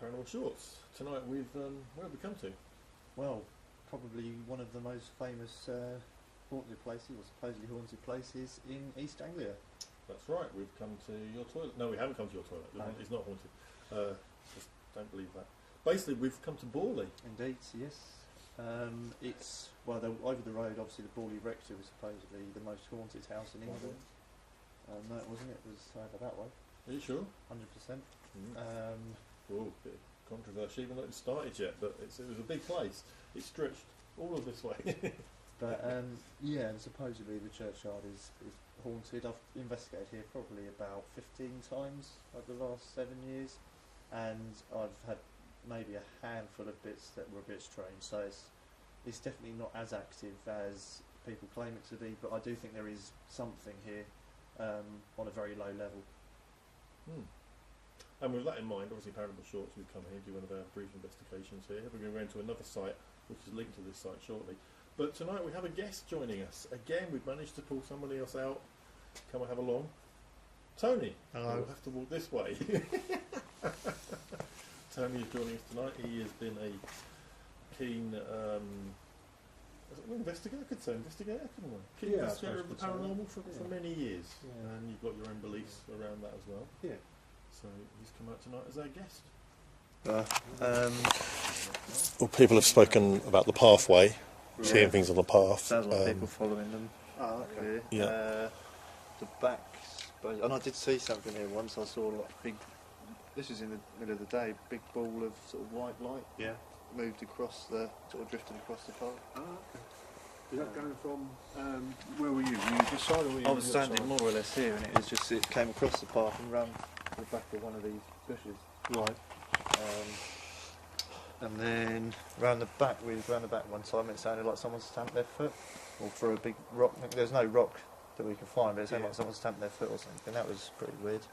Paranormal Shorts. Tonight we've where have we come to? Well, probably one of the most famous haunted places, or supposedly haunted places in East Anglia. That's right. We've come to your toilet. No, we haven't come to your toilet. No. It's not haunted. Just don't believe that. Basically, we've come to Borley. Indeed, yes. It's over the road. Obviously, the Borley Rectory was supposedly the most haunted house in England. No, it wasn't. It was over that way. Are you sure? 100%. Oh, bit of controversy, even though it started yet, but it was a big place. It stretched all of this way. But yeah, and supposedly the churchyard is haunted. I've investigated here probably about 15 times over the last 7 years, and I've had maybe a handful of bits that were a bit strange. So it's definitely not as active as people claim it to be, but I do think there is something here on a very low level. And with that in mind, obviously Paranormal Shorts, we've come here to do one of our brief investigations here. We're going to go into another site, which is linked to this site shortly. But tonight we have a guest joining us. Again, we've managed to pull somebody else out. Come and have a long. Tony. Hello. We'll have to walk this way. Tony is joining us tonight. He has been a keen investigator, I could say investigator, couldn't I? Keen investigator of the paranormal for many years. Yeah. And you've got your own beliefs around that as well. Yeah. So he's come out tonight as our guest. Well, people have spoken about the pathway, seeing things on the path. Sounds like people following them. Oh, okay. Yeah. The back, and I did see something here once. I saw like big. This was in the middle of the day. Big ball of sort of white light. Yeah. Moved across the, sort of drifted across the path. Oh, okay. Is that going from, where were you? Were you this side or were you I was standing more or less here, and it came across the path and ran to the back of one of these bushes. Right. And then round the back one time, it sounded like someone stamped their foot, or threw a big rock. There's no rock that we could find, but it sounded like someone stamped their foot or something. That was pretty weird.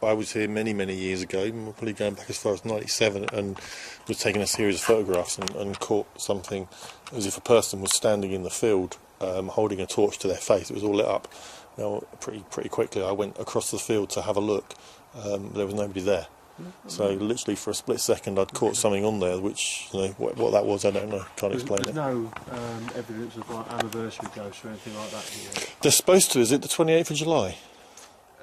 I was here many years ago, probably going back as far as 97, and was taking a series of photographs and caught something as if a person was standing in the field holding a torch to their face. It was all lit up. Now, pretty quickly I went across the field to have a look. There was nobody there. So literally for a split second I'd caught something on there, which, you know, what that was I don't know, can't explain it. There's no evidence of like anniversary ghosts or anything like that here? They're supposed to, is it the 28th of July?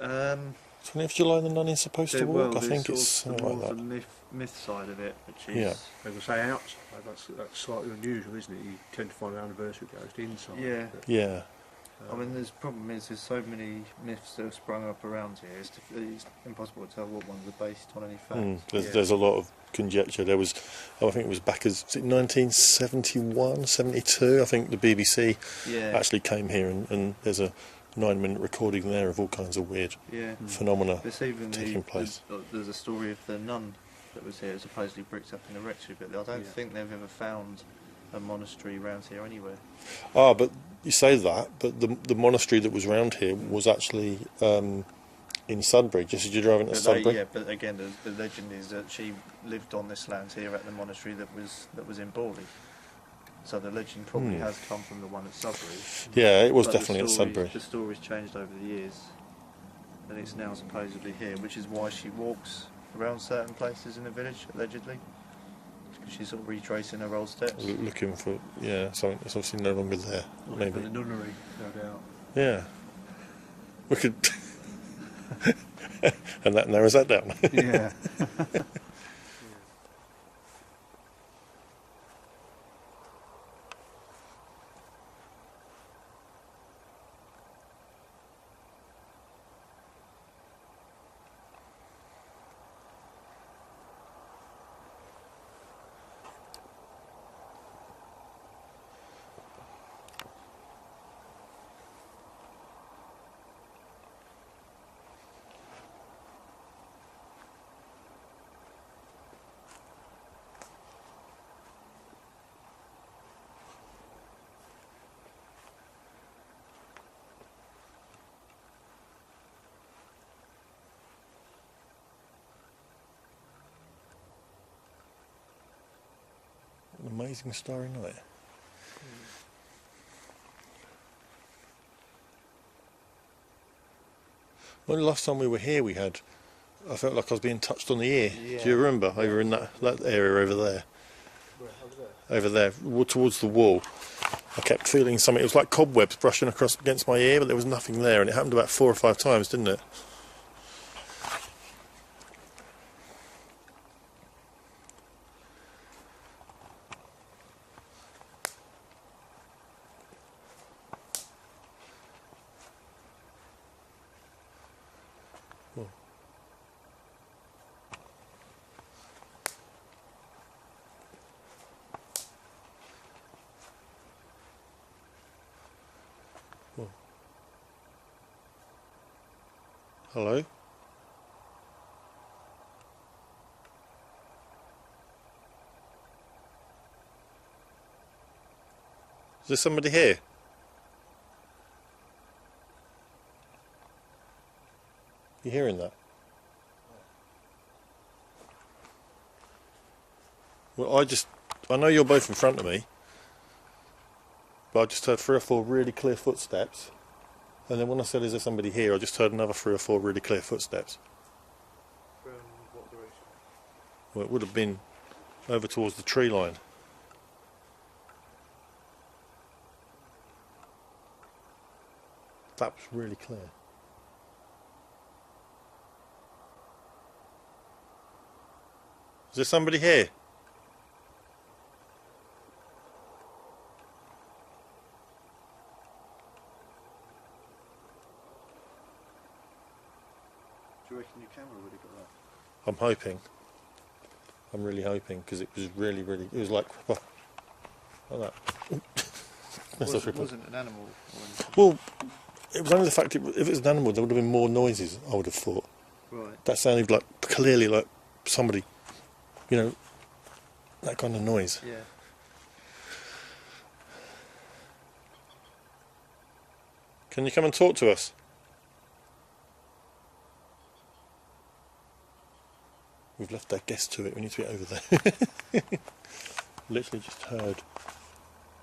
28th of July the nun is supposed to walk? I think it's something like that. The myth side of it, which is... They will say outside, that's slightly unusual, isn't it? You tend to find an anniversary ghost inside. Yeah. Yeah. I mean, the problem is there's so many myths that have sprung up around here. It's impossible to tell what ones are based on any facts. There's a lot of conjecture. There was, I think it was back as 1971, 72. I think the BBC actually came here, and there's a 9-minute recording there of all kinds of weird phenomena taking place. There's a story of the nun that was here, supposedly bricked up in a rectory, but I don't think they've ever found a monastery around here anywhere. Ah, but you say that, but the monastery that was around here was actually in Sudbury, just as you're driving to Sudbury. Yeah, but again, the legend is that she lived on this land here at the monastery that was in Borley. So the legend probably has come from the one at Sudbury. Yeah, it was definitely at Sudbury. The story's changed over the years, and it's now supposedly here, which is why she walks around certain places in the village, allegedly. She's sort of retracing her old steps. Looking for, something that's obviously no longer there, maybe. The nunnery, no doubt. Yeah. We could... and that narrows that down. Yeah. An amazing starry night. Well, the last time we were here, we had I felt like I was being touched on the ear. Yeah. Do you remember? Over in that area over there. Where, over there? Over there, towards the wall. I kept feeling something. It was like cobwebs brushing across against my ear, but there was nothing there, and it happened about 4 or 5 times, didn't it? Hello? Is there somebody here? You hearing that? Well, I know you're both in front of me, but I just heard 3 or 4 really clear footsteps. And then when I said, is there somebody here, I just heard another 3 or 4 really clear footsteps. From what direction? Well, it would have been over towards the tree line. That was really clear. Is there somebody here? Do you reckon your camera would have got that? I'm hoping. I'm really hoping, because it was really, really... It was like that. Wasn't an animal or anything? Well, it was only the fact, if it was an animal, there would have been more noises, I would have thought. Right. That sounded like, clearly like somebody, you know, that kind of noise. Yeah. Can you come and talk to us? We've left our guest to it, we need to get over there. Literally just heard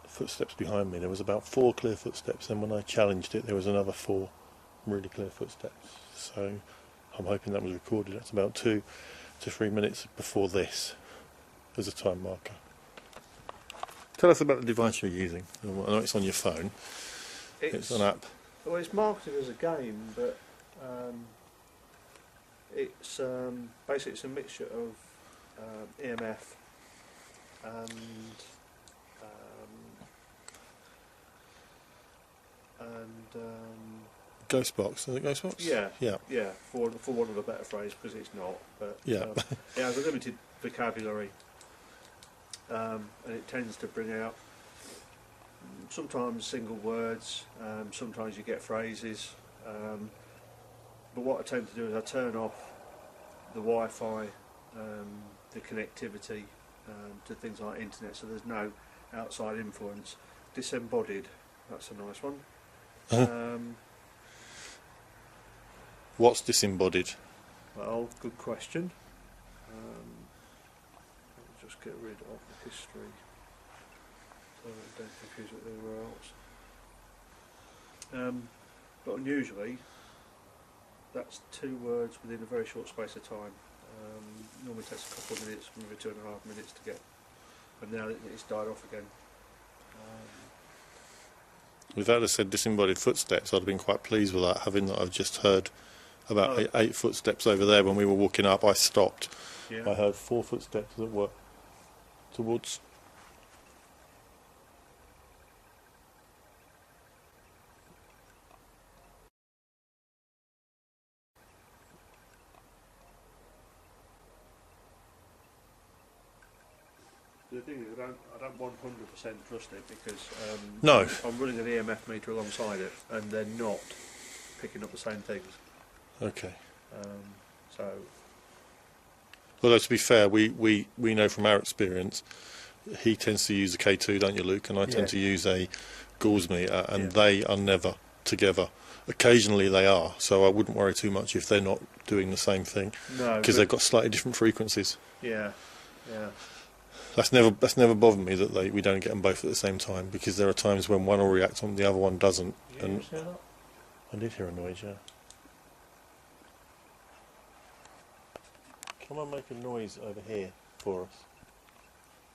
footsteps behind me. There was about 4 clear footsteps, and when I challenged it there was another 4 really clear footsteps. So I'm hoping that was recorded. That's about 2 to 3 minutes before this as a time marker. Tell us about the device you're using. I know it's on your phone. It's an app. Well, it's marketed as a game, but it's basically it's a mixture of EMF and Ghostbox, is it Ghostbox? yeah, Yeah. yeah. For want of a better phrase, because it's not. But Yeah. it has a limited vocabulary, and it tends to bring out sometimes single words. Sometimes you get phrases. But what I tend to do is I turn off the Wi-Fi, the connectivity to things like internet, so there's no outside influence. Disembodied, that's a nice one. What's disembodied? Well, good question. Let me just get rid of the history so that I don't confuse it with anywhere else. But unusually, that's 2 words within a very short space of time. Normally takes a couple of minutes, maybe 2.5 minutes to get, and now it's died off again. If that had said disembodied footsteps, I'd have been quite pleased with that, having that I've just heard about 8 footsteps over there. When we were walking up, I stopped. Yeah. I heard 4 footsteps that were towards... The thing is, I don't 100% trust it, because No. I'm running an EMF meter alongside it, and they're not picking up the same things. Okay. So Although, to be fair, we know from our experience, he tends to use a K2, don't you, Luke? And I tend to use a Gauss meter, and they are never together. Occasionally they are, so I wouldn't worry too much if they're not doing the same thing, no, because they've got slightly different frequencies. yeah. That's never bothered me that we don't get them both at the same time, because there are times when one will react and the other one doesn't. You hear that? I did hear a noise, yeah. Come and make a noise over here for us.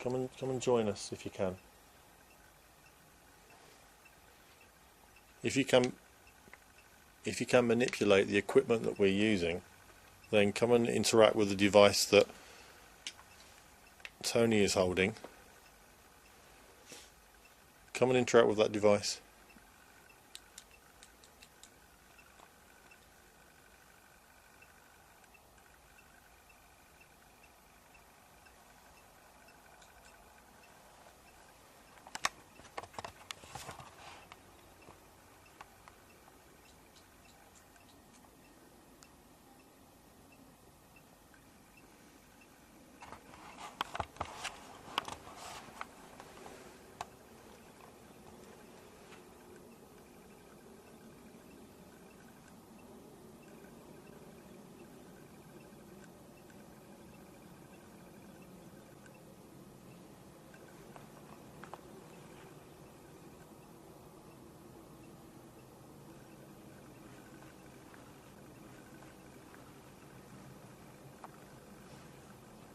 Come and join us if you can. If you can manipulate the equipment that we're using, then come and interact with the device that Tony is holding. Come and interact with that device.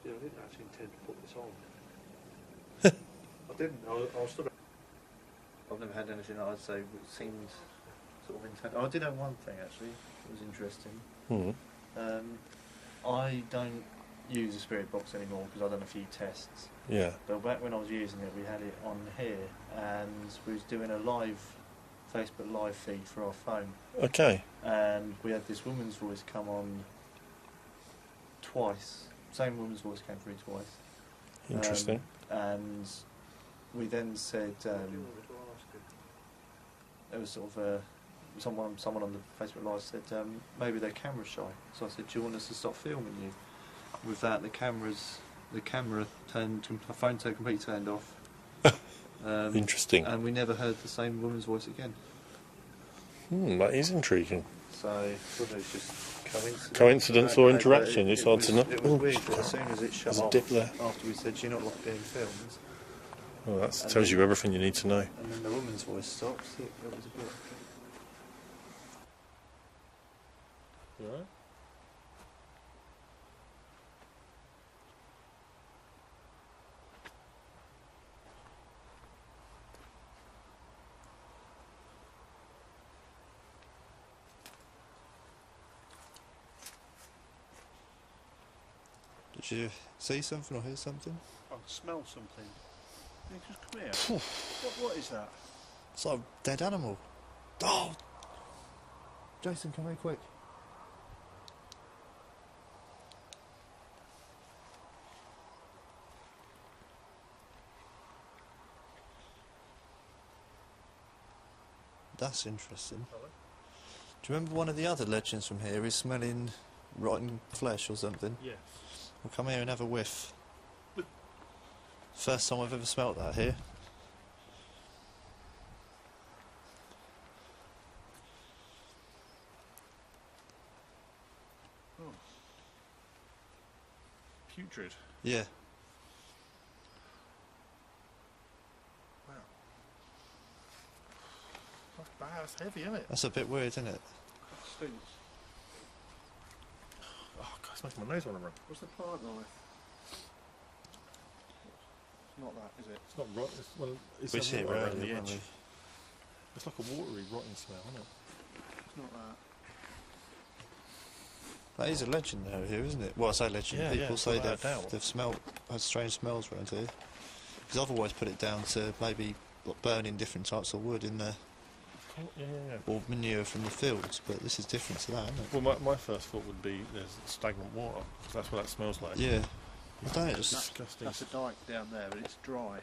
Yeah, I didn't actually intend to put this on. I didn't. I was stood up. I've never had anything that I'd say seemed sort of intense. Oh, I did have one thing actually. It was interesting. I don't use a spirit box anymore because I've done a few tests. Yeah. But back when I was using it, we had it on here, and we was doing a live Facebook live feed for our phone. Okay. And we had this woman's voice come on twice. Same woman's voice came through twice. Interesting. And we then said there was sort of someone on the Facebook live said maybe they're camera shy. So I said, do you want us to stop filming you? With that, the camera turned, my phone completely turned off. Interesting. And we never heard the same woman's voice again. That is intriguing. So whether it's just Coincidence or interaction, it's hard to know. It was weird, but as soon as it shut There's a off, dip there. after we said, you're not like being filmed, Well, that tells you everything you need to know. and then the woman's voice stops, it was a bit... You alright? Did you see something or hear something? I smell something. Yeah, just come here. What is that? It's like a dead animal. Oh! Jason, come here quick. That's interesting. Do you remember one of the other legends from here is smelling rotten flesh or something? Yes. We'll come here and have a whiff. First time I've ever smelt that here. Oh. Putrid. Yeah. Wow. That's bad. It's heavy, isn't it? That's a bit weird, isn't it? Stinks. Oh, God, it's making my nose want to run. What's the plant knife? It's not that, is it? It's not rotten. It's We see it water around around the here, edge. don't we? It's like a watery, rotten smell, isn't it? It's not that. That is a legend now here, isn't it? Well, I say legend. Yeah, People yeah, say without a doubt. they've had strange smells around here. Because I've always put it down to maybe like, burning different types of wood in there, Yeah. or manure from the fields. But this is different to that, isn't it? Well, my first thought would be there's stagnant water, because that's what that smells like. Yeah. I don't know. It's Just disgusting. That's a dike down there, but it's dry.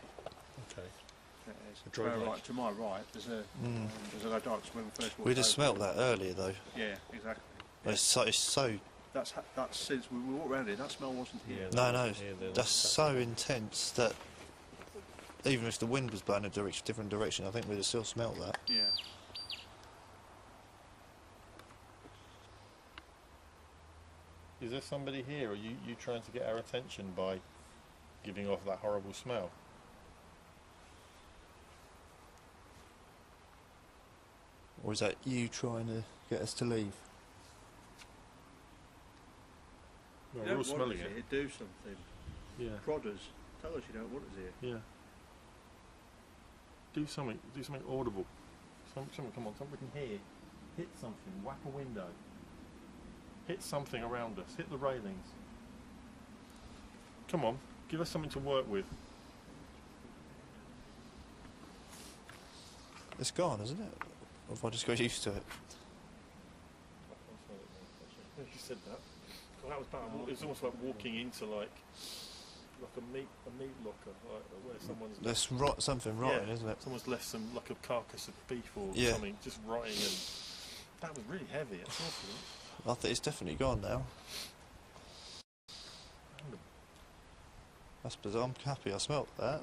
Okay. It is. A dry dike. To my right, there's a dike when we first walked we just over. smelt that earlier, though. Yeah, exactly. But it's so That's since we walked around here. That smell wasn't here. no, no. Yeah, That's so intense that even if the wind was blowing a different direction, I think we'd have still smelt that. Yeah. Is there somebody here, or you trying to get our attention by giving off that horrible smell? Or is that you trying to get us to leave? Well, You we're all don't want smelling us it. here, do something. Yeah. Prod us. Tell us you don't want us here. Yeah. Do something audible. Something, come on, something we can hear. Hit something, whack a window. Hit something around us, hit the railings. Come on, give us something to work with. It's gone, isn't it? Or have I just got used to it? You said that. Well, that was bad. It's almost like walking into like a meat locker, like where someone's There's something rotting, isn't it? someone's left some like a carcass of beef or Yeah. something just rotting, and that was really heavy. That's awful. I think it's definitely gone now. That's bizarre. I'm happy I smelt that.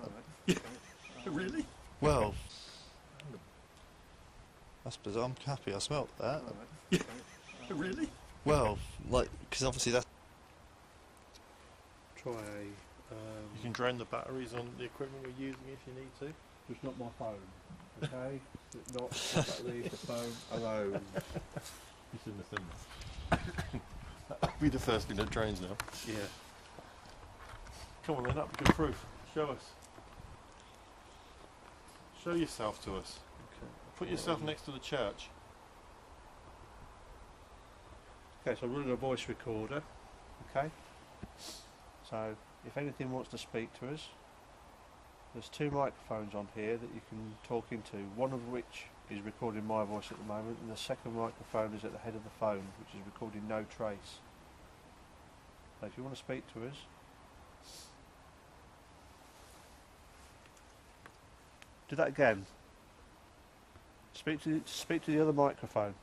Really? Well, that's bizarre. I'm happy I smelt that. Really? Well, like, because obviously that's... Try You can drain the batteries on the equipment we're using if you need to. just not my phone, okay? Not leave the phone alone. You shouldn't have said that. That'll be the first thing that drains now. Yeah. Come on then, that'll be good proof. Show us. Show yourself to us. Okay. Put yourself next to the church. Okay, so I'm running a voice recorder. Okay. So if anything wants to speak to us, there's two microphones on here that you can talk into. One of which is recording my voice at the moment, and the second microphone is at the head of the phone, which is recording no trace. So if you want to speak to us, do that again. Speak to the other microphone.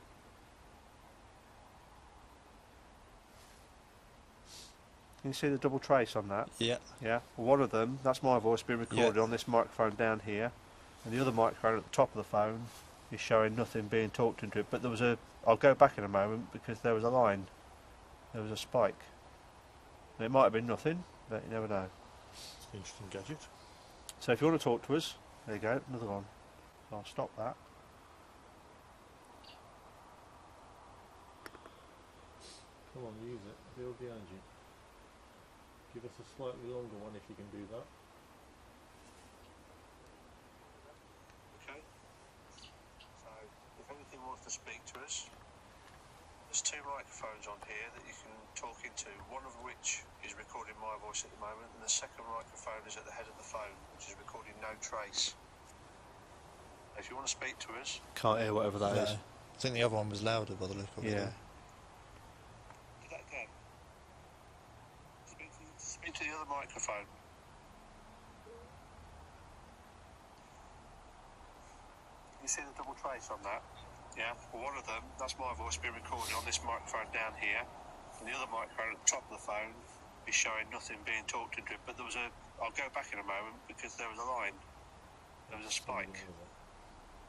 Can you see the double trace on that? Yeah. Yeah. Well, one of them, that's my voice being recorded on this microphone down here, and the other microphone at the top of the phone is showing nothing being talked into it. But there was a. I'll go back in a moment because there was a line. There was a spike. And it might have been nothing, but you never know. Interesting gadget. So if you want to talk to us, there you go, another one. So I'll stop that. Come on, use it. Build the energy. Give us a slightly longer one if you can do that. Okay. So if anything wants to speak to us, there's two microphones on here that you can talk into, one of which is recording my voice at the moment, and the second microphone is at the head of the phone, which is recording no trace. If you want to speak to us... Can't hear whatever that is. I think the other one was louder by the look of it. Yeah. Do that again. Speak to the other microphone. You see the double trace on that? Yeah. Well, one of them, that's my voice being recorded on this microphone down here, and the other microphone at the top of the phone is showing nothing being talked into it. But there was a. I'll go back in a moment because there was a line. There was a spike.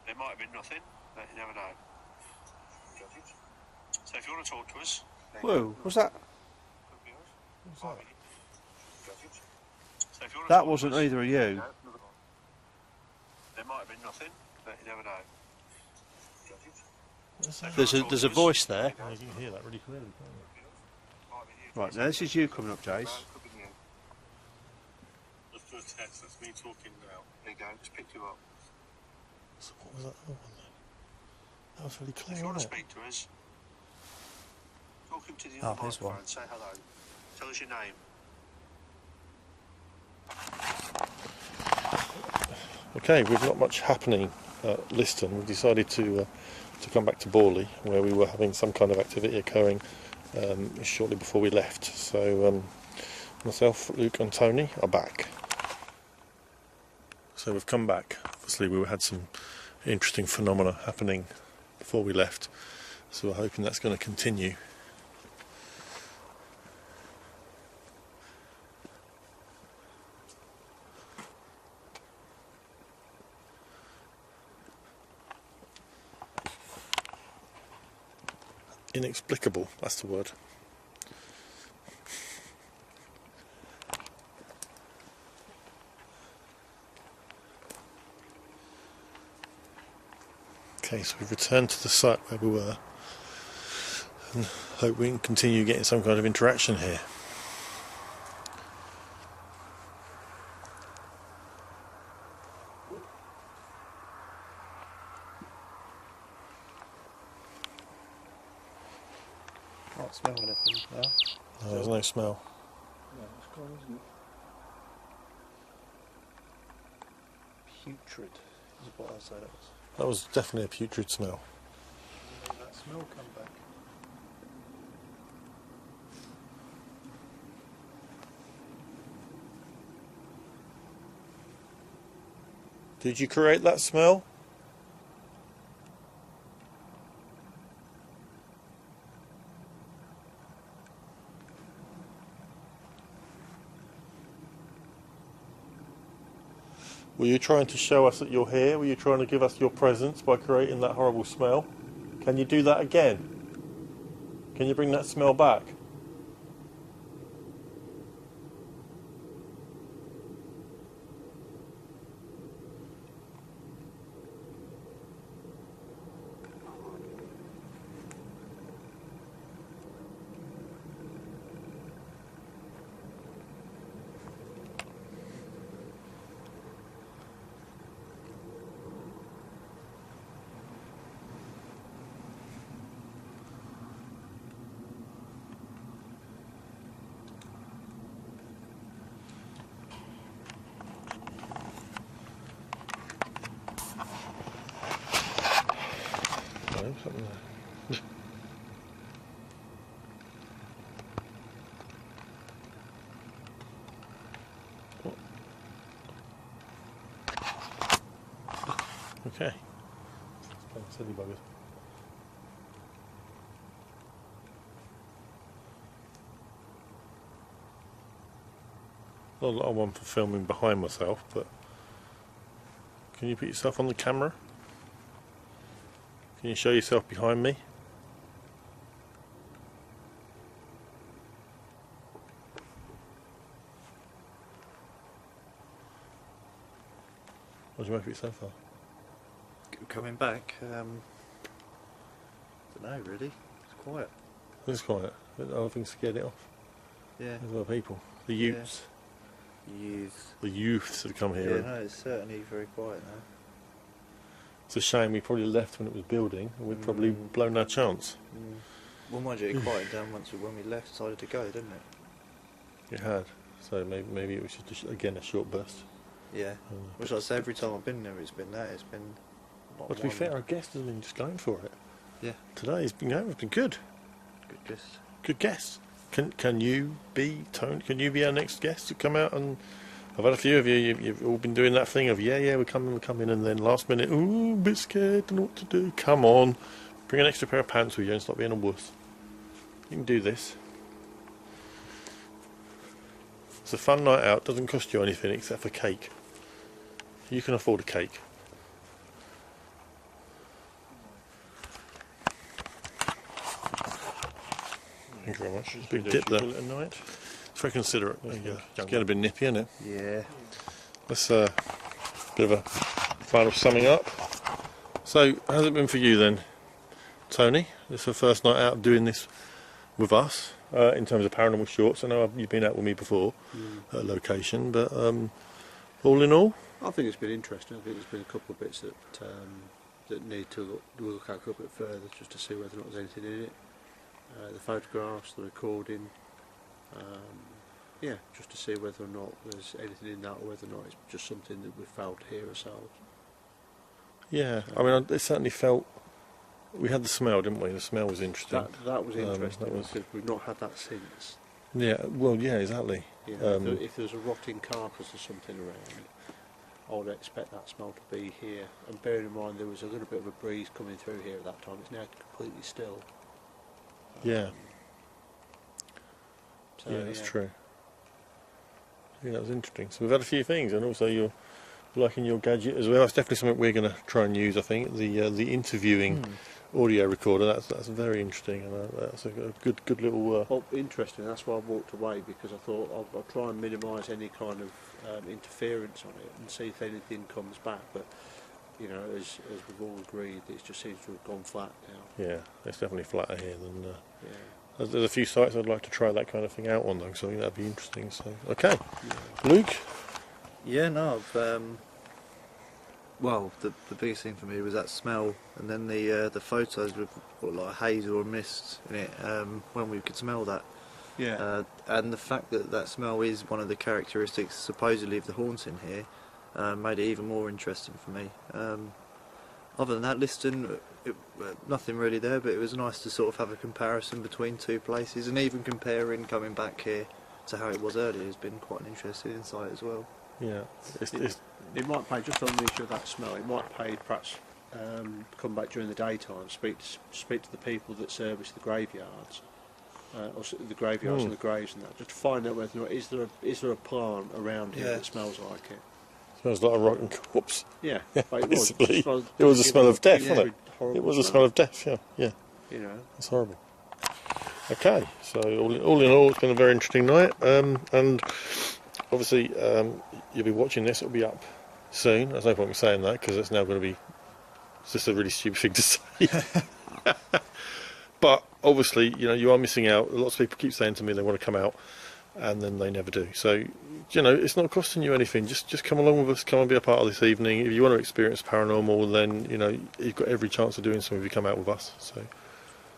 There might have been nothing, but you never know. So if you want to talk to us. Whoa! What's that? So if you want to that wasn't either of you. There might have been nothing, but you never know. There's a voice there. Yeah, you can hear that really clearly, can't you? Right, now this is you coming up, Jase. Let's do a test. That's me talking now. There you go, just picked you up. So what was that other one then? That was really clear, If you want to wasn't it? speak to us, talk into the other here's microphone, one. say hello. Tell us your name. Okay, we've not much happening at Liston. We've decided to come back to Borley, where we were having some kind of activity occurring shortly before we left. So myself, Luke and Tony are back. So we've come back. Obviously we had some interesting phenomena happening before we left, so we're hoping that's going to continue. Inexplicable, that's the word. Okay, so we've returned to the site where we were and hope we can continue getting some kind of interaction here. Can't smell anything now. No, there's no smell. No, it's gone, isn't it? Putrid is what I say that was. That was definitely a putrid smell. Let that smell come back. Did you create that smell? Were you trying to show us that you're here? Were you trying to give us your presence by creating that horrible smell? Can you do that again? Can you bring that smell back? No, something there. What? Okay. Silly buggers. Not a lot of one for filming behind myself, but can you put yourself on the camera? Can you show yourself behind me? What do you make of it so far? Coming back, don't know really. It's quiet. It's quiet. Other things scared it off. Yeah. There's other people. The youths. Youth. The youths that come here. Yeah, no, it's certainly very quiet now. It's a shame we probably left when it was building, and we'd probably blown our chance. Well, mind you, it quieted down when we left, decided to go, didn't it? It had. So maybe it was just again a short burst. Yeah. Which like I say, every time I've been there, it's been that. It's been. Not Well, to be one- fair, our guest has been just going for it. Yeah. Today it's been good. Good guess. Good guess. Can you be Tone? Can you be our next guest to come out? And I've had a few of you. You've all been doing that thing of we're coming, and then last minute, ooh, a bit scared, don't know what to do. Come on, bring an extra pair of pants with you and stop being a wuss. You can do this. It's a fun night out. Doesn't cost you anything except for cake. You can afford a cake. Thank you very much. Big dip there. At night. It's very considerate. It's getting a bit nippy, isn't it? Yeah. Let's bit of a final summing up. So, how's it been for you then, Tony? It's the first night out doing this with us in terms of paranormal shorts. I know you've been out with me before at a location, but all in all, I think it's been interesting. I think there's been a couple of bits that need to look at a little bit further, just to see whether or not there's anything in it. The photographs, the recording, just to see whether or not there's anything in that, or whether or not it's just something that we felt here ourselves. yeah. I mean, it certainly felt. We had the smell, didn't we? The smell was interesting. That was interesting, that was- because we've not had that since. Yeah. Well, yeah, exactly. You know, if there's a rotting carcass or something around, I would expect that smell to be here. And bearing in mind there was a little bit of a breeze coming through here at that time, it's now completely still. Yeah. So, Yeah, that's true. Yeah, that was interesting. So we've had a few things, and also you're liking your gadget as well. It's definitely something we're going to try and use. I think the interviewing audio recorder. That's very interesting, and that's a good little. Well, interesting. That's why I walked away, because I thought I'll try and minimise any kind of interference on it and see if anything comes back. But you know, as we've all agreed, it just seems to have gone flat now. Yeah, it's definitely flatter here than. Yeah. There's a few sites I'd like to try that kind of thing out on, though, so I think that'd be interesting. So, okay, Luke. Yeah, no, I've well, the biggest thing for me was that smell, and then the photos with like haze or mist in it when we could smell that. Yeah. And the fact that that smell is one of the characteristics supposedly of the haunting here made it even more interesting for me. Other than that, Liston, nothing really there, but it was nice to sort of have a comparison between two places, and even comparing coming back here to how it was earlier has been quite an interesting insight as well. Yeah, It might pay, just on the issue of that smell, it might pay perhaps come back during the daytime, speak to the people that service the graveyards, the graveyards and the graves and that, just to find out whether or not is there a plant around here that smells like it. smells like a rotten corpse. Yeah, Basically, it was a smell of death, wasn't it? It was a smell of death. Yeah. You know, it's horrible. Okay, so all in all, it's been a very interesting night, and obviously you'll be watching this. It'll be up soon. There's no point in saying that because it's now going to be. It's just a really stupid thing to say. But obviously, you are missing out. Lots of people keep saying to me they want to come out, and then they never do. So, it's not costing you anything. Just come along with us. Come and be a part of this evening. If you want to experience paranormal, then you've got every chance of doing so if you come out with us. So,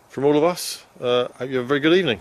from all of us, hope you have a very good evening.